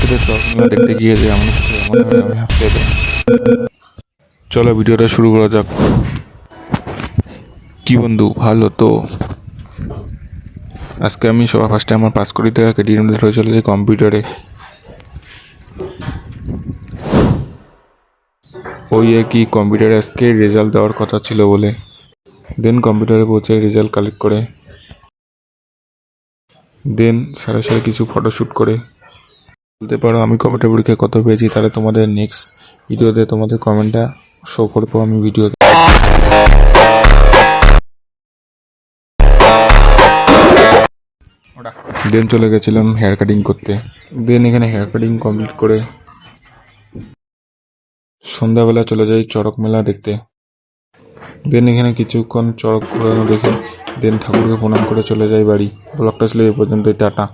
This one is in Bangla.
সাথে চশমা দেখতে গিয়ে যে এমন কিছু এমন হয় আমি ভাবতে পারি। চলো ভিডিওটা শুরু করা যাক। কি বন্ধু ভালো তো? আজকে আমি সবার ফার্স্টে আমার 5 কোটি টাকা কেটে হয়ে চলে যাই কম্পিউটারে। ওই কি কম্পিউটারে আজকে রেজাল্ট দেওয়ার কথা ছিল বলে। দেন কম্পিউটারে পৌঁছে রেজাল্ট কালেক্ট করে দেন সাথে কিছু ফটোশ্যুট করে বলতে পারো আমি কম্পিউটার পরীক্ষায় কত পেয়েছি। তাহলে তোমাদের নেক্সট ভিডিওতে তোমাদের কমেন্টটা শো করবো আমি ভিডিওতে। দেন চলে গেছিলাম হেয়ার কাটিং করতে। দেন এখানে হেয়ার কাটিং কমপ্লিট করে সন্ধ্যাবেলা চলে যাই চড়ক মেলা দেখতে। দেন এখানে কিছুক্ষণ চড়ক ঘোরানো দেখে দেন ঠাকুরকে প্রণাম করে চলে যাই বাড়ি। ব্লগটা ছিল এই পর্যন্তই, টাটা।